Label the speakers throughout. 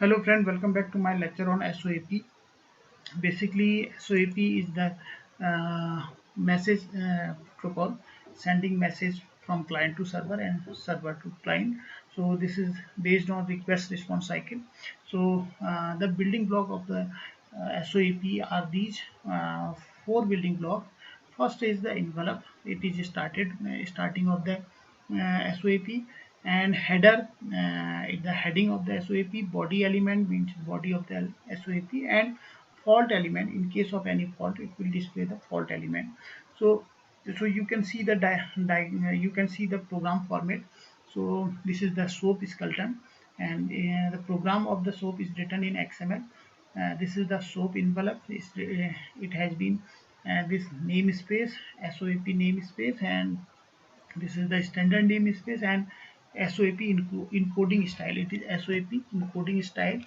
Speaker 1: Hello friend, welcome back to my lecture on SOAP. Basically, SOAP is the message protocol, sending message from client to server and server to client. So this is based on request response cycle. So the building block of the SOAP are these four building blocks. First is the envelope. It is starting of the SOAP, and header is the heading of the SOAP. Body element means body of the SOAP, and fault element, in case of any fault it will display the fault element. So you can see the you can see the program format. So this is the SOAP skeleton, and the program of the SOAP is written in XML. This is the SOAP envelope. It has been this namespace, SOAP namespace, and this is the standard namespace and SOAP encoding style. It is SOAP encoding style.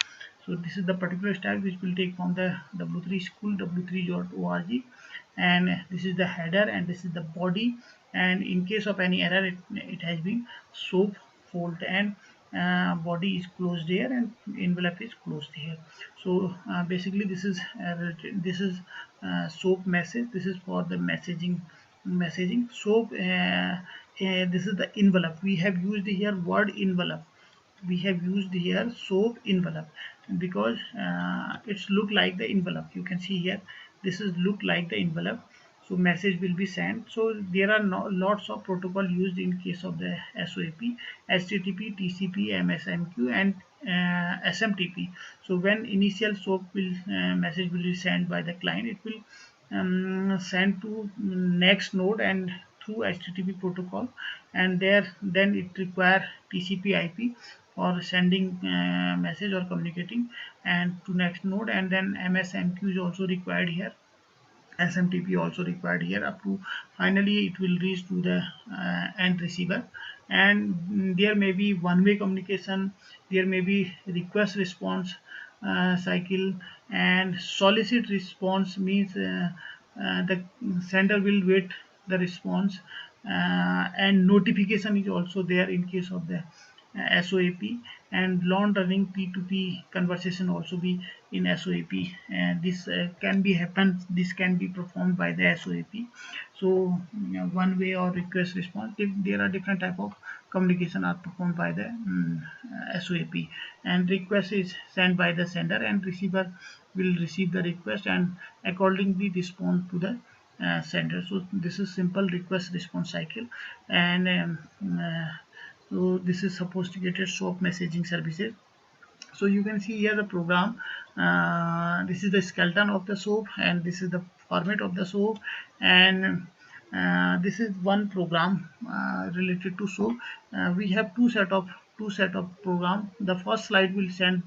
Speaker 1: So this is the particular style which will take from the W3 school w3.org, and this is the header and this is the body. And in case of any error, it has been SOAP fold, and body is closed here and envelope is closed here. So basically this is SOAP message. This is for the messaging. So this is the envelope. We have used here word envelope. We have used here SOAP envelope because it's look like the envelope. You can see here, this is look like the envelope. So message will be sent. So there are lots of protocol used in case of the SOAP: HTTP, TCP, MSMQ, and SMTP. So when initial SOAP will message will be sent by the client, it will sent to next node and through HTTP protocol, and there then it require TCP/IP for sending message or communicating and to next node, and then MSMQ is also required here, SMTP also required here, up to finally it will reach to the end receiver. And there may be one-way communication, there may be request response cycle, and solicit response means the sender will wait the response, and notification is also there in case of the SOAP, and long running P2P conversation also be in SOAP, and this can be happen. This can be performed by the SOAP. So one way or request response, if there are different type of communication are performed by the SOAP, and request is sent by the sender, and receiver will receive the request and accordingly respond to the sender. So this is simple request response cycle. And so this is sophisticated SOAP messaging services. So you can see here the program. This is the skeleton of the SOAP, and this is the format of the SOAP, and this is one program related to SOAP. We have two set of program. The first slide will send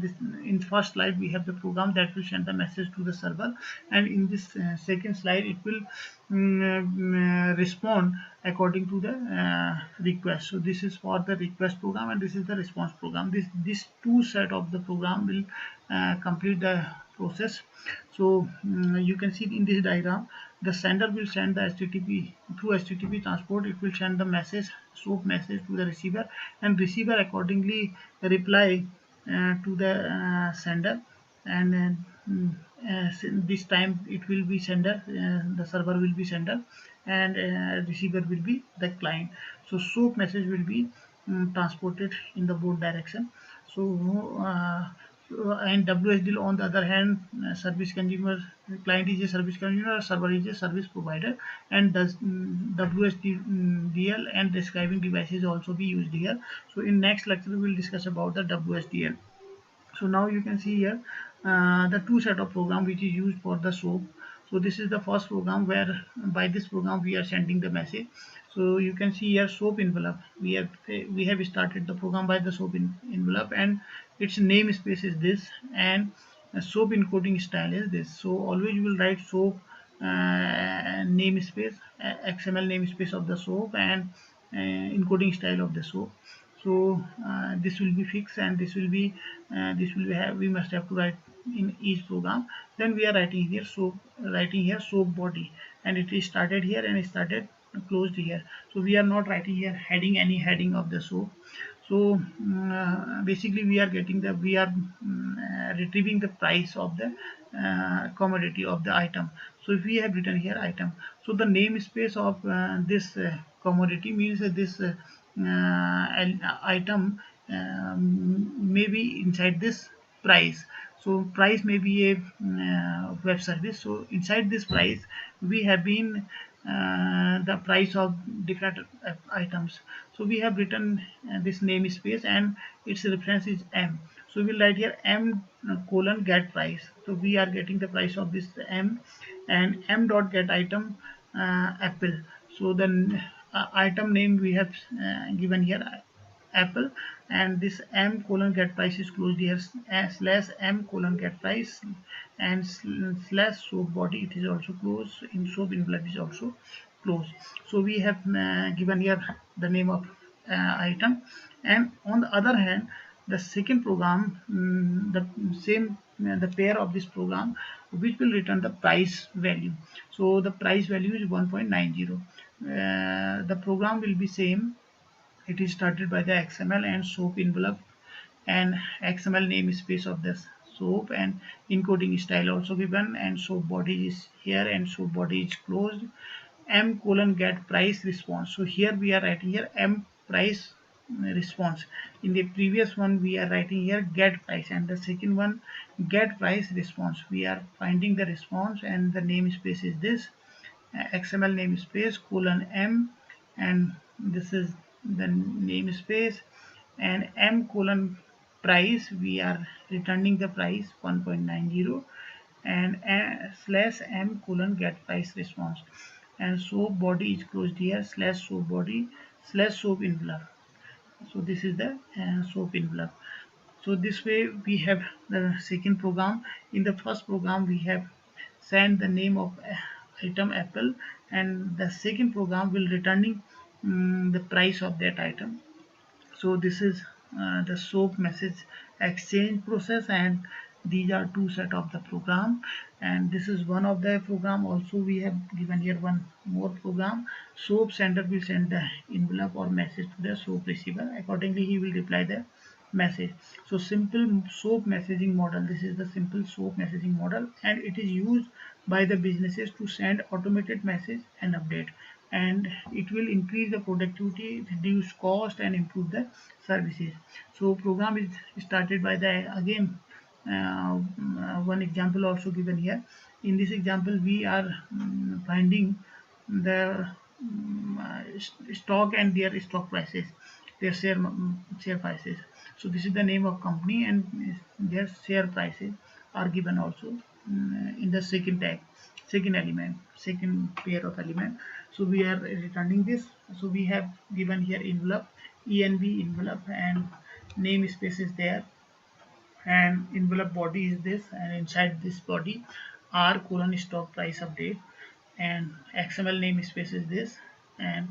Speaker 1: this. In first slide we have the program that will send the message to the server, and in this second slide it will respond according to the request. So this is for the request program, and this is the response program. This two set of the program will complete the process. So you can see in this diagram, the sender will send the HTTP through HTTP transport. It will send the message, SOAP message, to the receiver, and receiver accordingly reply to the sender, and this time it will be sender, the server will be sender, and receiver will be the client. So SOAP message will be transported in the both direction. And WSDL on the other hand, service consumer, client is a service consumer, server is a service provider, and does WSDL and describing devices also be used here. So in next lecture we will discuss about the WSDL. So now you can see here the two set of program which is used for the SOAP. So this is the first program where by this program we are sending the message. So you can see here SOAP envelope. We have started the program by the SOAP envelope, and its namespace is this, and SOAP encoding style is this. So always you will write SOAP namespace, XML namespace of the SOAP, and encoding style of the SOAP. So this will be fixed, and we must have to write in each program. Then we are writing here SOAP body, and it is started here and it started closed here. So we are not writing here any heading of the SOAP. So basically we are retrieving the price of the commodity of the item. So if we have written here item, so the namespace of this commodity means that this item may be inside this price. So price may be a web service. So inside this price we have been the price of different items. So we have written this namespace and its reference is m. So we'll write here m colon get price. So we are getting the price of this m, and m dot get item apple. So then item name we have given here apple, and this m colon get price is closed here, slash m colon get price, and slash soap body, it is also closed. In soap envelope is also closed. So we have given here the name of item. And on the other hand, the second program, the same the pair of this program, which will return the price value. So the price value is 1.90. The program will be same. It is started by the XML and SOAP envelope and XML namespace of this SOAP, and encoding style also given, and SOAP body is here and SOAP body is closed. M colon get price response. So here we are writing here M price response. In the previous one we are writing here get price, and the second one get price response. We are finding the response, and the namespace is this XML namespace colon M, and this is the namespace, and M colon price, we are returning the price 1.90, and slash M colon get price response, and soap body is closed here, slash soap body slash soap envelope. So this is the soap envelope. So this way we have the second program. In the first program we have sent the name of item apple, and the second program will returning the price of that item. So this is the soap message exchange process, and these are two set of the program, and this is one of the program. Also we have given here one more program. Soap sender will send the envelope or message to the soap receiver. Accordingly he will reply the message. So simple soap messaging model, this is the simple soap messaging model, and it is used by the businesses to send automated message and update, and it will increase the productivity, reduce cost, and improve the services. So program is started by the, again one example also given here. In this example we are finding the stock and their stock prices, their share prices. So this is the name of company, and their share prices are given also in the second tag, second element, second pair of element. So we are returning this. So we have given here envelope, env envelope, and namespace is there, and envelope body is this, and inside this body r colon stock price update, and xml namespace is this, and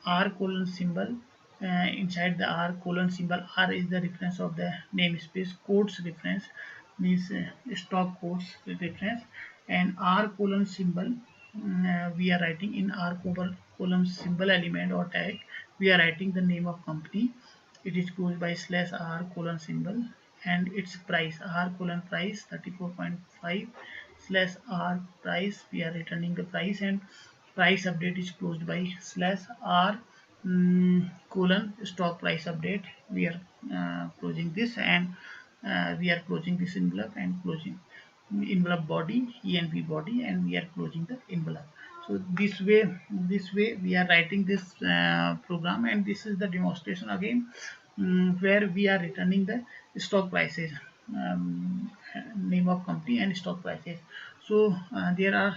Speaker 1: r colon symbol, inside the r colon symbol, r is the reference of the namespace, codes reference means stock codes reference, and r colon symbol, we are writing in r colon symbol element or tag, we are writing the name of company. It is closed by slash r colon symbol, and its price r colon price 34.5 slash r price, we are returning the price, and price update is closed by slash r colon stock price update. We are closing this, and we are closing this envelope and closing envelope body, env body, and we are closing the envelope. So this way we are writing this program, and this is the demonstration again, where we are returning the stock prices, name of company and stock prices. So there are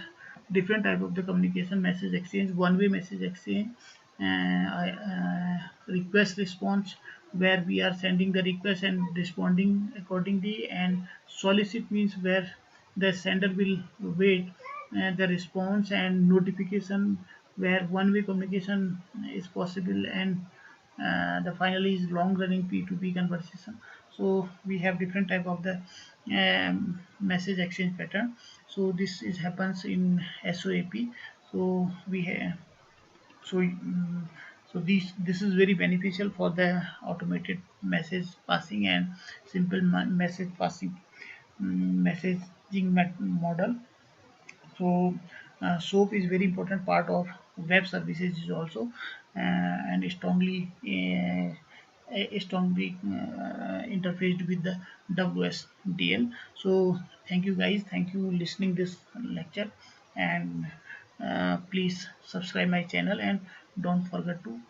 Speaker 1: different type of the communication message exchange: one way message exchange, request response, where we are sending the request and responding accordingly, and solicit means where the sender will wait the response, and notification, where one way communication is possible, and the finally is long running p2p conversation. So we have different type of the message exchange pattern. So this is happens in SOAP. So we have so So this is very beneficial for the automated message passing and simple message passing, messaging model. So SOAP is very important part of web services is also, and strongly interfaced with the WSDL. So thank you guys, thank you listening this lecture, and please subscribe my channel and don't forget to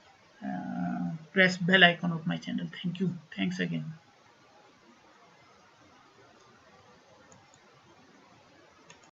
Speaker 1: press bell icon of my channel. Thank you, thanks again.